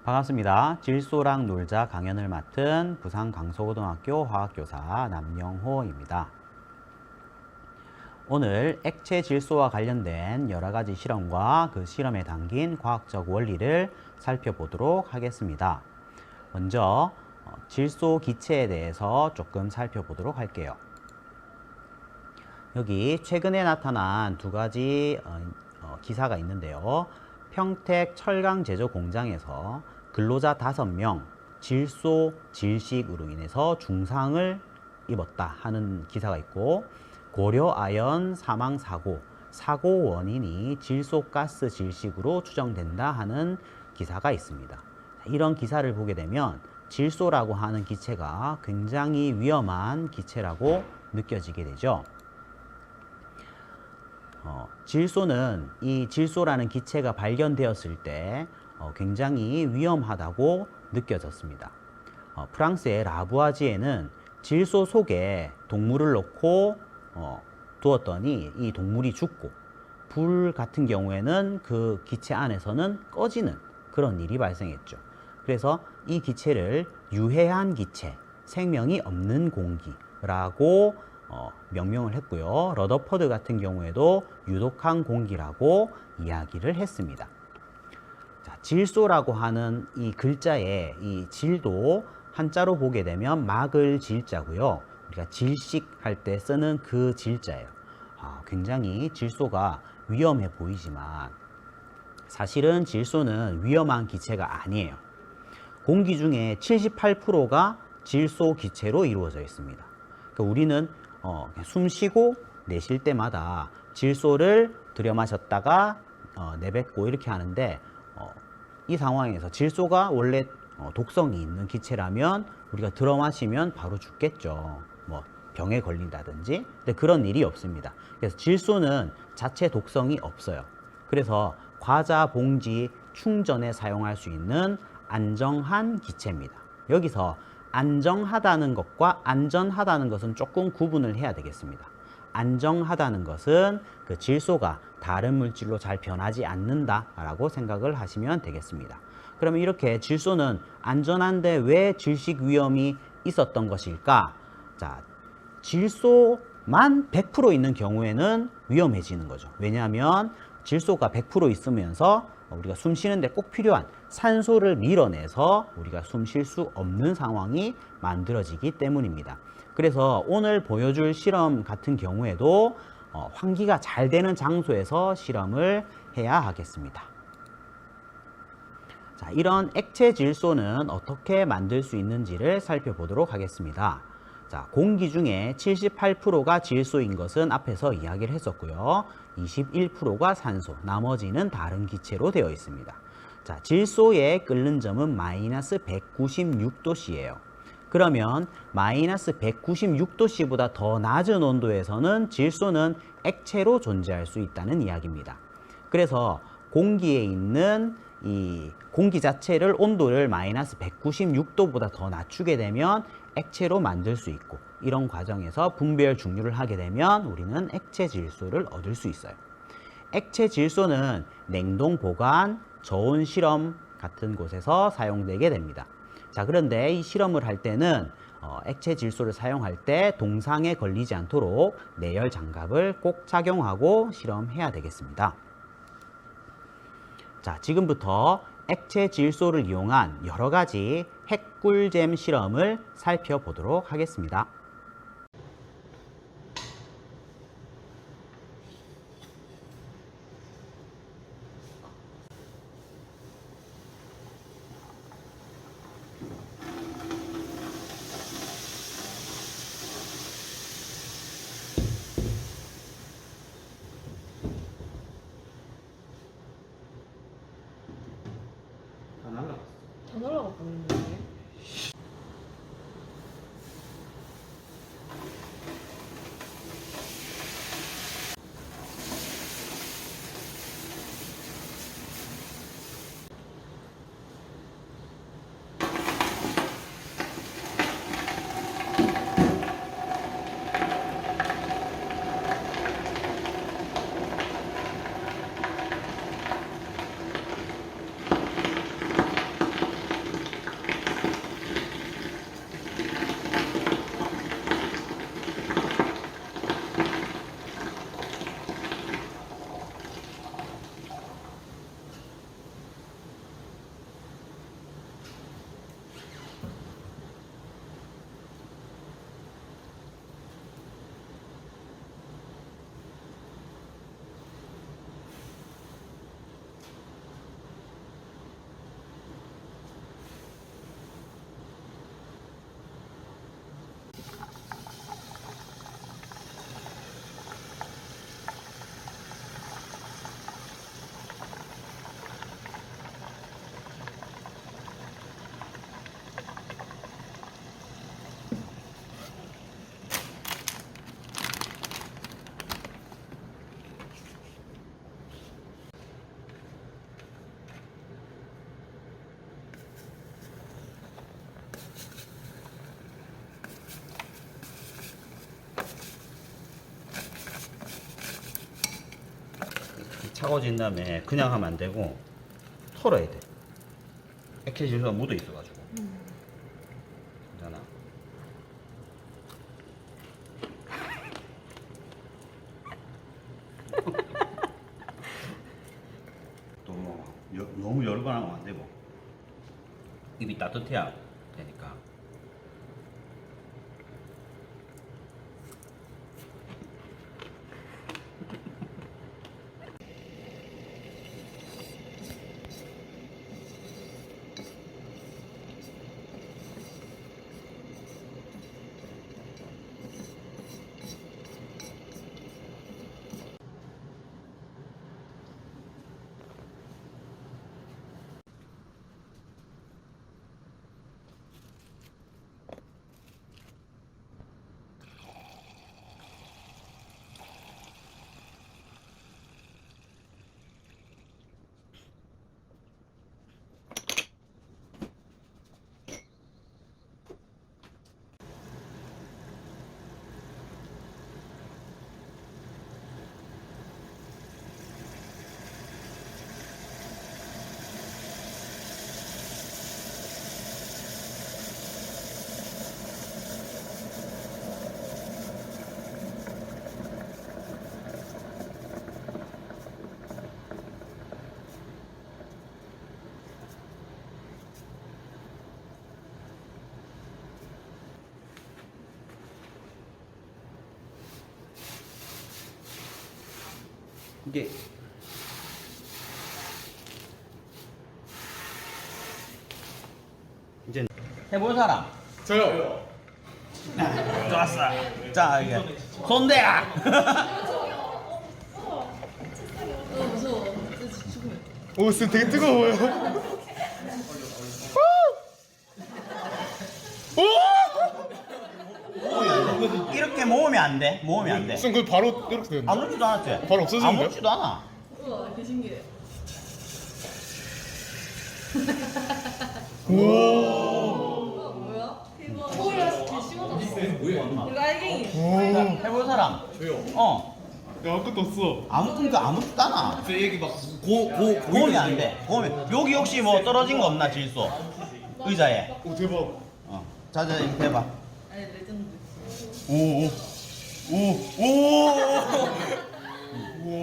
반갑습니다. 질소랑 놀자 강연을 맡은 부산 강서고등학교 화학교사 남영호입니다. 오늘 액체 질소와 관련된 여러 가지 실험과 그 실험에 담긴 과학적 원리를 살펴보도록 하겠습니다. 먼저 질소 기체에 대해서 조금 살펴보도록 할게요. 여기 최근에 나타난 두 가지 기사가 있는데요. 평택 철강 제조 공장에서 근로자 5명 질소 질식으로 인해서 중상을 입었다 하는 기사가 있고, 고려 아연 사망 사고 원인이 질소가스 질식으로 추정된다 하는 기사가 있습니다. 이런 기사를 보게 되면 질소라고 하는 기체가 굉장히 위험한 기체라고 느껴지게 되죠. 질소는 이 질소라는 기체가 발견되었을 때 굉장히 위험하다고 느껴졌습니다. 프랑스의 라부아지에는 질소 속에 동물을 넣고 두었더니 이 동물이 죽고, 불 같은 경우에는 그 기체 안에서는 꺼지는 그런 일이 발생했죠. 그래서 이 기체를 유해한 기체, 생명이 없는 공기라고 명명을 했고요. 러더퍼드 같은 경우에도 유독한 공기라고 이야기를 했습니다. 자, 질소라고 하는 이 글자에 이 질도 한자로 보게 되면 막을 질자고요. 우리가 질식할 때 쓰는 그 질자예요. 굉장히 질소가 위험해 보이지만 사실은 질소는 위험한 기체가 아니에요. 공기 중에 78%가 질소 기체로 이루어져 있습니다. 그러니까 우리는 숨 쉬고 내쉴 때마다 질소를 들여 마셨다가 내뱉고 이렇게 하는데, 이 상황에서 질소가 원래 독성이 있는 기체라면 우리가 들어 마시면 바로 죽겠죠. 뭐 병에 걸린다든지. 근데 그런 일이 없습니다. 그래서 질소는 자체 독성이 없어요. 그래서 과자, 봉지 충전에 사용할 수 있는 안정한 기체입니다. 여기서 안정하다는 것과 안전하다는 것은 조금 구분을 해야 되겠습니다. 안정하다는 것은 그 질소가 다른 물질로 잘 변하지 않는다라고 생각을 하시면 되겠습니다. 그러면 이렇게 질소는 안전한데 왜 질식 위험이 있었던 것일까? 자, 질소만 100% 있는 경우에는 위험해지는 거죠. 왜냐하면 질소가 100% 있으면서 우리가 숨 쉬는데 꼭 필요한 산소를 밀어내서 우리가 숨 쉴 수 없는 상황이 만들어지기 때문입니다. 그래서 오늘 보여줄 실험 같은 경우에도 환기가 잘 되는 장소에서 실험을 해야 하겠습니다. 자, 이런 액체 질소는 어떻게 만들 수 있는지를 살펴보도록 하겠습니다. 자, 공기 중에 78%가 질소인 것은 앞에서 이야기를 했었고요. 21%가 산소, 나머지는 다른 기체로 되어 있습니다. 자, 질소의 끓는 점은 마이너스 196도씨예요. 그러면 마이너스 196도씨보다 더 낮은 온도에서는 질소는 액체로 존재할 수 있다는 이야기입니다. 그래서 공기에 있는 이 공기 자체를 온도를 마이너스 196도보다 더 낮추게 되면 액체로 만들 수 있고, 이런 과정에서 분별 중류를 하게 되면 우리는 액체 질소를 얻을 수 있어요. 액체 질소는 냉동 보관, 저온 실험 같은 곳에서 사용되게 됩니다. 자, 그런데 이 실험을 할 때는 액체 질소를 사용할 때 동상에 걸리지 않도록 내열 장갑을 꼭 착용하고 실험해야 되겠습니다. 자, 지금부터 액체 질소를 이용한 여러 가지 핵꿀잼 실험을 살펴보도록 하겠습니다. 다 날라가 버리는데. 차가워진 다음에 그냥 하면 안 되고 털어야 돼. 액체질소가 묻어 있어가지고. 괜찮아. 또 너무 여러 번 하면 안 되고 입이 따뜻해야 되니까. 이게 이제 해볼 사람. 저요. 좋았어. 자 이게 손대라. 무서워. 죽으면. 오, 쌤 되게 뜨거워요. 이렇게 모으면 안 돼. 모으면 안 돼. 쌤, 그 바로 이렇게 되는데. 아무렇지도 않았지. 바로 없어지는데요? 아무렇지도 않아. 우와, 개 신기해. 뭐야? 대박. 소리가 개 심하다. 이거 알갱이. 해볼 사람. 저요. 어. 야, 아무것도 없어. 아무렇지도 않아. 쌤, 얘기 막 모으면 안 돼. 모으면 여기 혹시 뭐 떨어진 거 없나 질소? 의자에. 오, 대박. 어. 자자 이렇게 해봐. 아니, 레전드. 오.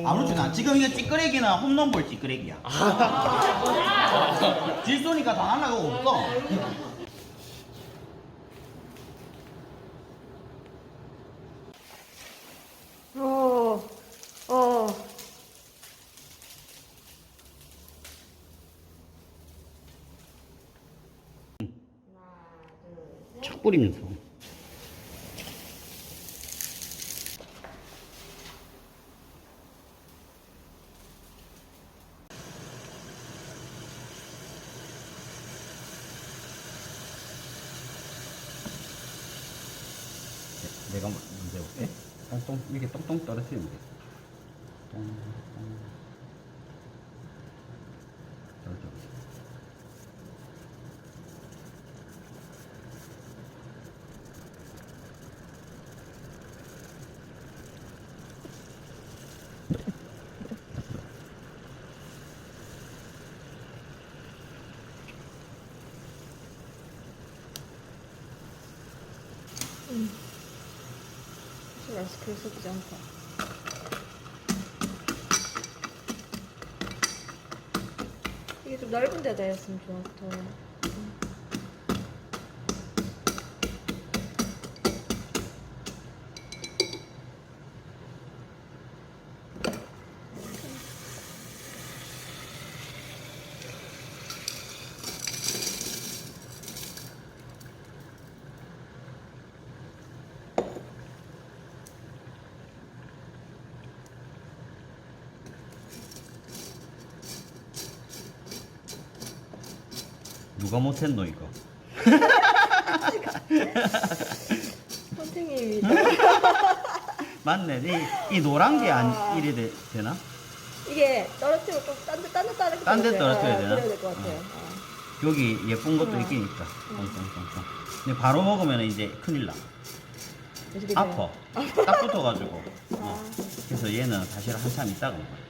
아무렇지도 않아. 지금 이게 찌끄레기는 홈런볼 찌끄레기야. 질소니까 당할 나가 없어. 착 뿌리면서. 내가 먼저 해볼게. 똥똥 이렇게 똥똥 떨어뜨리면 돼. 똥똥 떨어져. 아이스크림 섞이지 않다. 이게 좀 넓은 데다 했으면 좋았다. 누가 못했노 이거? 선생님이다. 맞네. 이 노란 게 안 이래 되나? 이게 떨어뜨리고 딴데 딴데 떨어뜨려야 되나? 그래야 될 것 같아요. 여기 예쁜 것도 있긴 있다. 똥똥똥똥. 근데 바로 먹으면 이제 큰일 나. 어떻게 아파. 돼요? 딱 붙어가지고. 그래서 얘는 사실 한참 있다가 먹어요.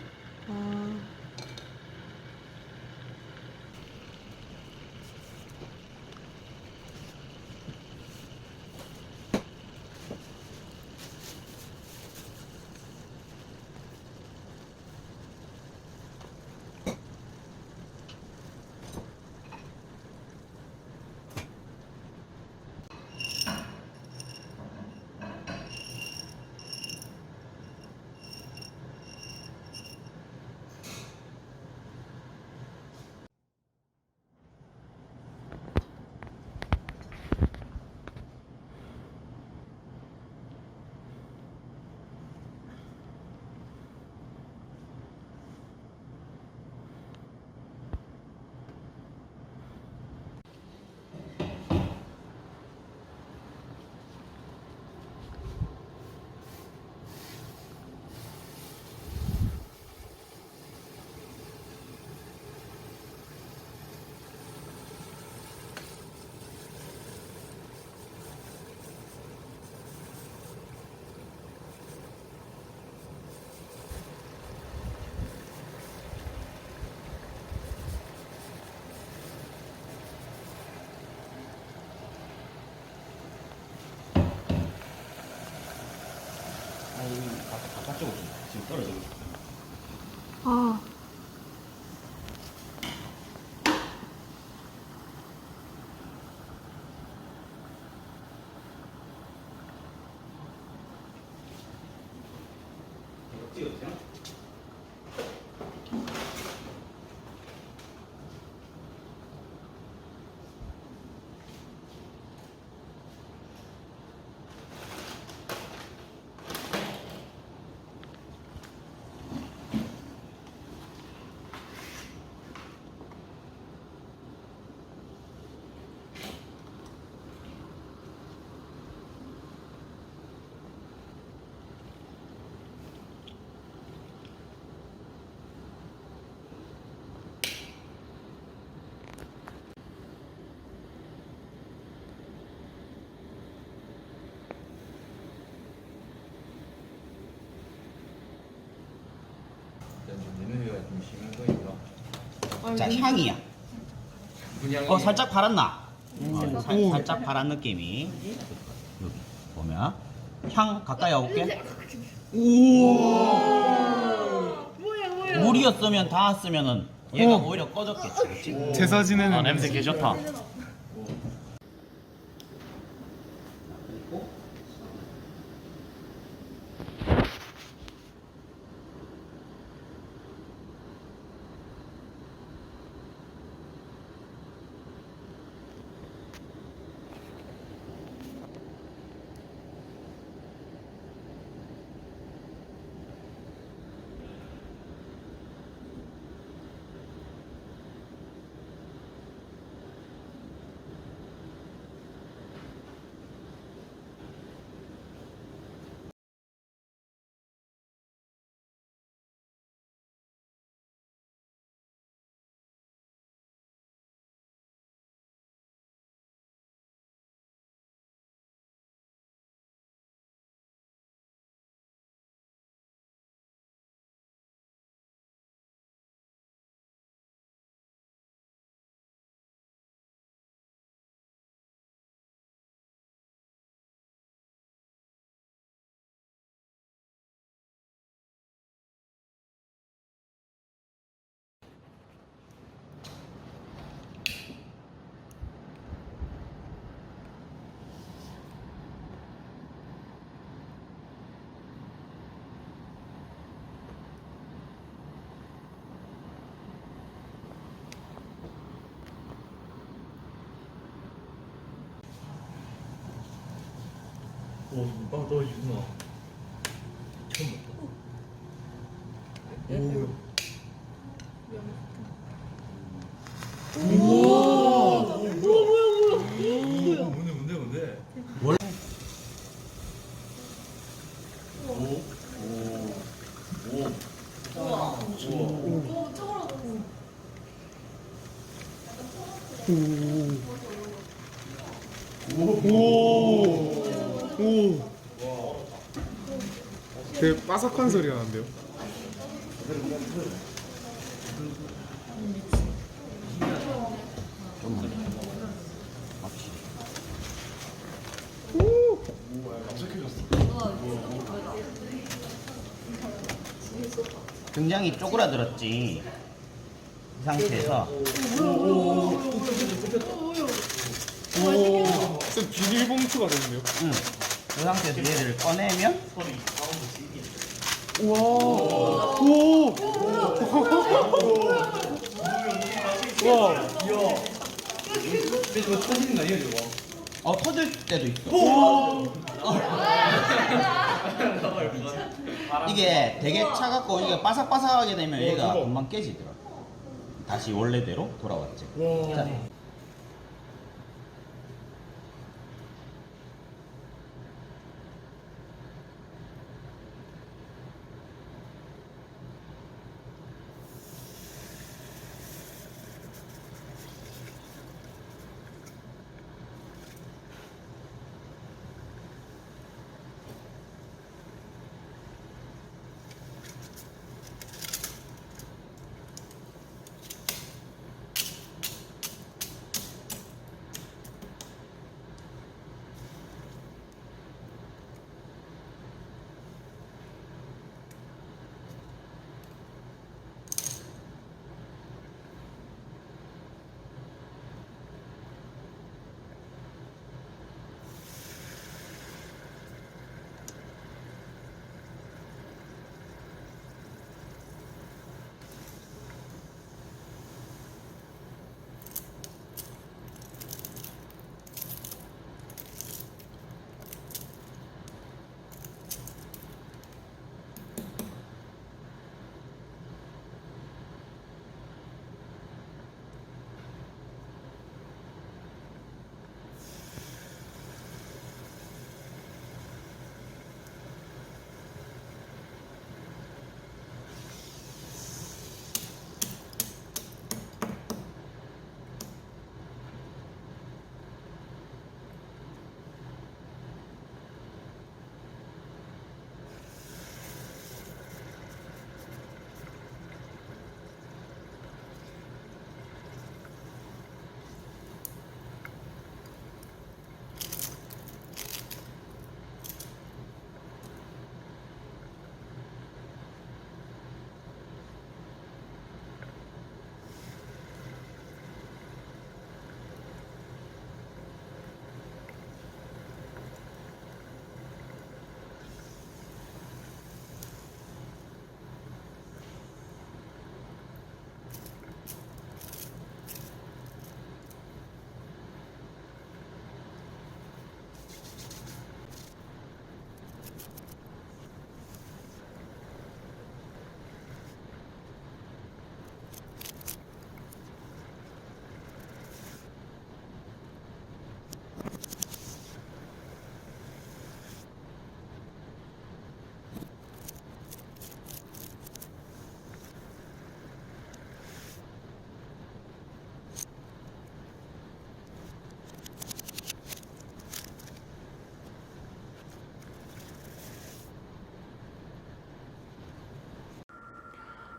아, 바깥쪽으로 지금 떨어지고 있어요. 아, 이거 찍어주세요. 냄새가 좀 심한 거니까. 아니, 자, 냄새- 향이야. 그냥 살짝 발랐나? 살짝 발란 느낌이. 여기 보면 향 가까이 와볼게. 뭐야? 물이었으면 닿았으면은 얘가 오히려 꺼졌겠지, 그렇지? 제사 지내는 냄새 개 좋다. 오, 빵 떨어지구나. 처음 봤다. 뭔데? 되게 바삭한 소리가 나는데요. 굉장히 쪼그라들었지. 이 상태에서 쌤 비닐봉투가 됐네요. 이 상태에서 얘를 꺼내면 우와. 오. 와. 근데 저거 터지는 거 아니에요, 저거? 터질 때도 있어. 이게 되게 차갑고 이게 바삭바삭하게 되면 얘가 금방 깨지더라. 다시 원래대로 돌아왔지. 자,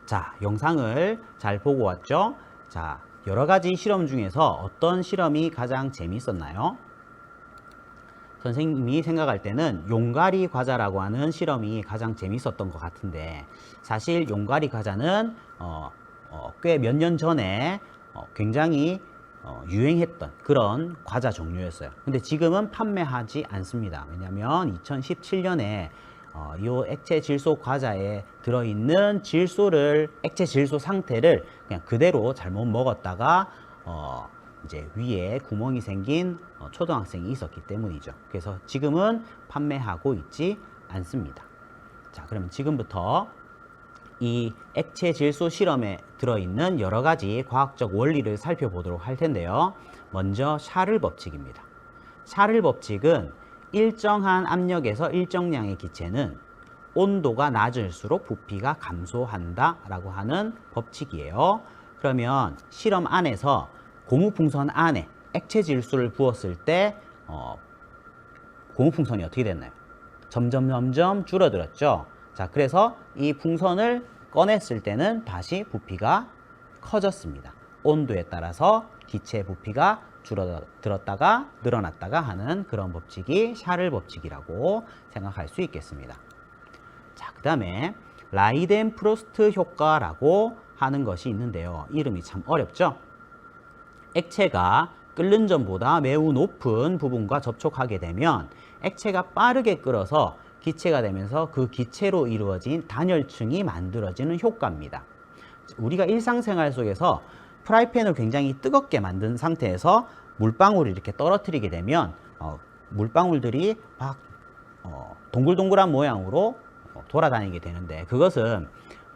자, 영상을 잘 보고 왔죠? 자, 여러 가지 실험 중에서 어떤 실험이 가장 재미있었나요? 선생님이 생각할 때는 용가리 과자라고 하는 실험이 가장 재밌었던 것 같은데, 사실 용가리 과자는 꽤 몇 년 전에 굉장히 유행했던 그런 과자 종류였어요. 근데 지금은 판매하지 않습니다. 왜냐하면 2017년에 이 액체 질소 과자에 들어있는 질소를, 액체 질소 상태를 그냥 그대로 잘못 먹었다가 이제 위에 구멍이 생긴 초등학생이 있었기 때문이죠. 그래서 지금은 판매하고 있지 않습니다. 자, 그러면 지금부터 이 액체 질소 실험에 들어있는 여러 가지 과학적 원리를 살펴보도록 할 텐데요. 먼저 샤를 법칙입니다. 샤를 법칙은 일정한 압력에서 일정량의 기체는 온도가 낮을수록 부피가 감소한다 라고 하는 법칙이에요. 그러면 실험 안에서 고무풍선 안에 액체 질소를 부었을 때 고무풍선이 어떻게 됐나요? 점점 줄어들었죠. 자, 그래서 이 풍선을 꺼냈을 때는 다시 부피가 커졌습니다. 온도에 따라서 기체 부피가 줄어들었다가 늘어났다가 하는 그런 법칙이 샤를 법칙이라고 생각할 수 있겠습니다. 자, 그 다음에 라이덴프로스트 효과라고 하는 것이 있는데요. 이름이 참 어렵죠? 액체가 끓는 점보다 매우 높은 부분과 접촉하게 되면 액체가 빠르게 끓어서 기체가 되면서 그 기체로 이루어진 단열층이 만들어지는 효과입니다. 우리가 일상생활 속에서 프라이팬을 굉장히 뜨겁게 만든 상태에서 물방울을 이렇게 떨어뜨리게 되면 물방울들이 막 동글동글한 모양으로 돌아다니게 되는데, 그것은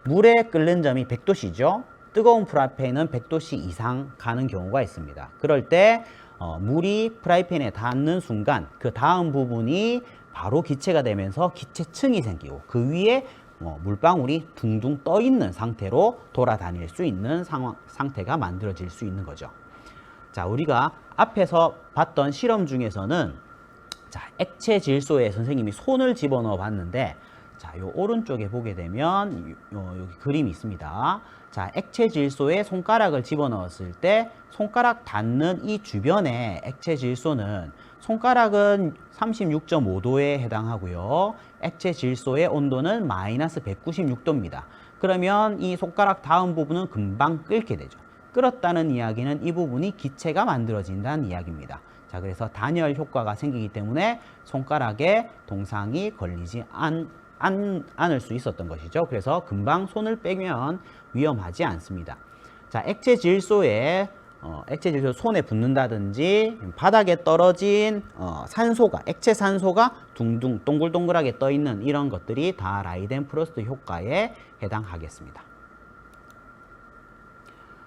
물의 끓는 점이 100도씨죠. 뜨거운 프라이팬은 100도씨 이상 가는 경우가 있습니다. 그럴 때 물이 프라이팬에 닿는 순간 그 다음 부분이 바로 기체가 되면서 기체층이 생기고 그 위에 물방울이 둥둥 떠 있는 상태로 돌아다닐 수 있는 상태가 만들어질 수 있는 거죠. 자, 우리가 앞에서 봤던 실험 중에서는 자, 액체 질소에 선생님이 손을 집어넣어 봤는데, 자, 요 오른쪽에 보게 되면 여기 그림이 있습니다. 자, 액체 질소에 손가락을 집어넣었을 때 손가락 닿는 이 주변의 액체 질소는, 손가락은 36.5도에 해당하고요. 액체 질소의 온도는 마이너스 196도입니다. 그러면 이 손가락 닿은 부분은 금방 끓게 되죠. 끓었다는 이야기는 이 부분이 기체가 만들어진다는 이야기입니다. 자, 그래서 단열 효과가 생기기 때문에 손가락에 동상이 걸리지 않을 수 있었던 것이죠. 그래서 금방 손을 빼면 위험하지 않습니다. 자, 액체 질소에 손에 붙는다든지 바닥에 떨어진 산소가, 액체 산소가 둥둥 동글동글하게 떠 있는 이런 것들이 다 라이덴프로스트 효과에 해당하겠습니다.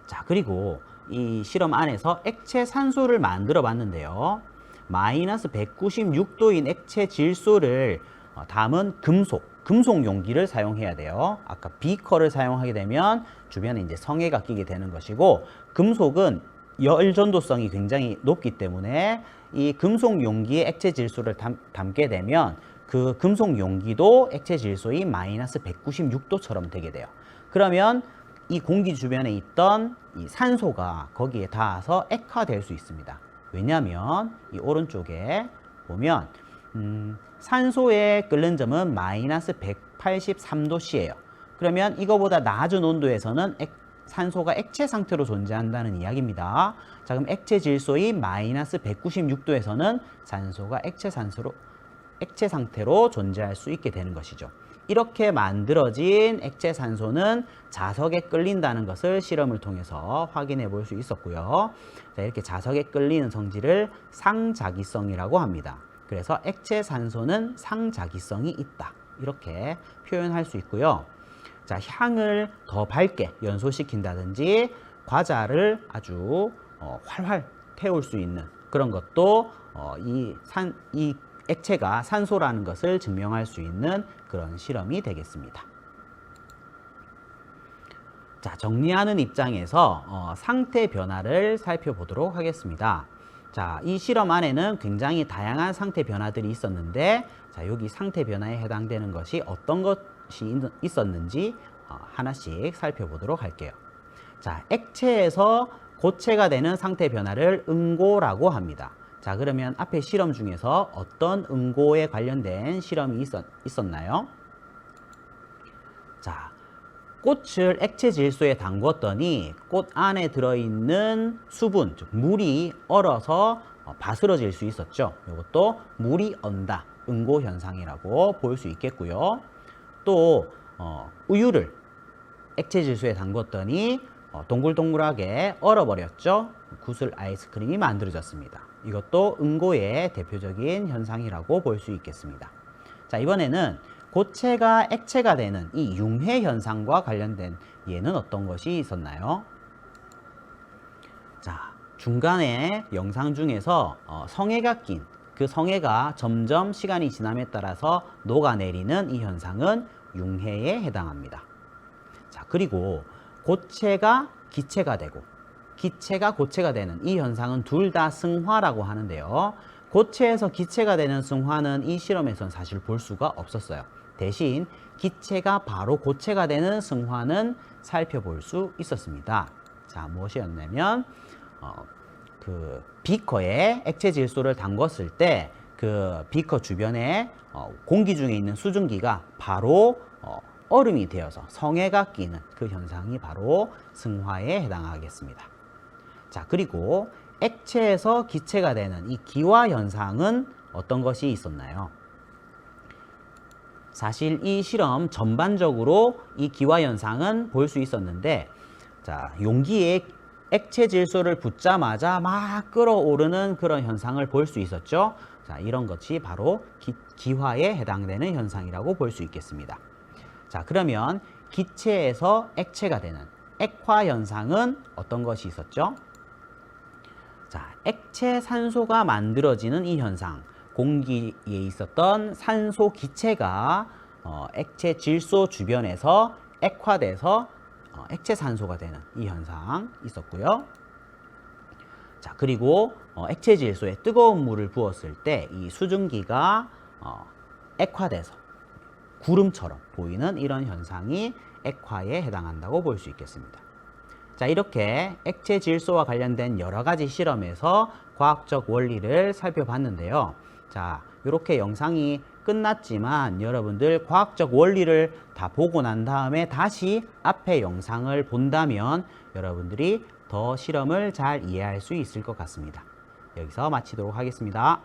자, 그리고 이 실험 안에서 액체 산소를 만들어 봤는데요. 마이너스 196도인 액체 질소를 담은 금속 용기를 사용해야 돼요. 아까 비커를 사용하게 되면 주변에 이제 성에가 끼게 되는 것이고, 금속은 열 전도성이 굉장히 높기 때문에 이 금속 용기에 액체 질소를 담게 되면 그 금속 용기도 액체 질소이 마이너스 196도처럼 되게 돼요. 그러면 이 공기 주변에 있던 이 산소가 거기에 닿아서 액화될 수 있습니다. 왜냐하면 이 오른쪽에 보면 산소의 끓는 점은 마이너스 183도씨예요. 그러면 이거보다 낮은 온도에서는 산소가 액체 상태로 존재한다는 이야기입니다. 자, 그럼 액체 질소의 마이너스 196도에서는 산소가 액체 상태로 존재할 수 있게 되는 것이죠. 이렇게 만들어진 액체 산소는 자석에 끌린다는 것을 실험을 통해서 확인해 볼 수 있었고요. 자, 이렇게 자석에 끌리는 성질을 상자기성이라고 합니다. 그래서 액체 산소는 상자기성이 있다, 이렇게 표현할 수 있고요. 자, 향을 더 밝게 연소시킨다든지 과자를 아주 활활 태울 수 있는 그런 것도 이 액체가 산소라는 것을 증명할 수 있는 그런 실험이 되겠습니다. 자, 정리하는 입장에서 상태 변화를 살펴보도록 하겠습니다. 자, 이 실험 안에는 굉장히 다양한 상태 변화들이 있었는데, 자, 여기 상태 변화에 해당되는 것이 어떤 것이 있었는지 하나씩 살펴보도록 할게요. 자, 액체에서 고체가 되는 상태 변화를 응고라고 합니다. 자, 그러면 앞에 실험 중에서 어떤 응고에 관련된 실험이 있었나요? 자, 꽃을 액체 질소에 담궜더니 꽃 안에 들어있는 수분, 즉 물이 얼어서 바스러질 수 있었죠. 이것도 물이 언다, 응고 현상이라고 볼 수 있겠고요. 또 우유를 액체 질소에 담궜더니 동글동글하게 얼어버렸죠. 구슬 아이스크림이 만들어졌습니다. 이것도 응고의 대표적인 현상이라고 볼 수 있겠습니다. 자, 이번에는 고체가 액체가 되는 이 융해 현상과 관련된 예는 어떤 것이 있었나요? 자, 중간에 영상 중에서 성에가 낀 그 성에가 점점 시간이 지남에 따라서 녹아내리는 이 현상은 융해에 해당합니다. 자, 그리고 고체가 기체가 되고 기체가 고체가 되는 이 현상은 둘 다 승화라고 하는데요. 고체에서 기체가 되는 승화는 이 실험에서는 사실 볼 수가 없었어요. 대신 기체가 바로 고체가 되는 승화는 살펴볼 수 있었습니다. 자, 무엇이었냐면 그 비커에 액체 질소를 담궜을 때 그 비커 주변에 공기 중에 있는 수증기가 바로 얼음이 되어서 성에가 끼는 그 현상이 바로 승화에 해당하겠습니다. 자, 그리고 액체에서 기체가 되는 이 기화 현상은 어떤 것이 있었나요? 사실 이 실험 전반적으로 이 기화 현상은 볼 수 있었는데, 자, 용기에 액체 질소를 붓자마자 막 끓어오르는 그런 현상을 볼 수 있었죠. 자, 이런 것이 바로 기화에 해당되는 현상이라고 볼 수 있겠습니다. 자, 그러면 기체에서 액체가 되는 액화 현상은 어떤 것이 있었죠? 자, 액체 산소가 만들어지는 이 현상, 공기에 있었던 산소 기체가 액체 질소 주변에서 액화돼서 액체 산소가 되는 이 현상 있었고요. 자, 그리고 액체 질소에 뜨거운 물을 부었을 때 이 수증기가 액화돼서 구름처럼 보이는 이런 현상이 액화에 해당한다고 볼 수 있겠습니다. 자, 이렇게 액체 질소와 관련된 여러 가지 실험에서 과학적 원리를 살펴봤는데요. 자, 이렇게 영상이 끝났지만 여러분들 과학적 원리를 다 보고 난 다음에 다시 앞에 영상을 본다면 여러분들이 더 실험을 잘 이해할 수 있을 것 같습니다. 여기서 마치도록 하겠습니다.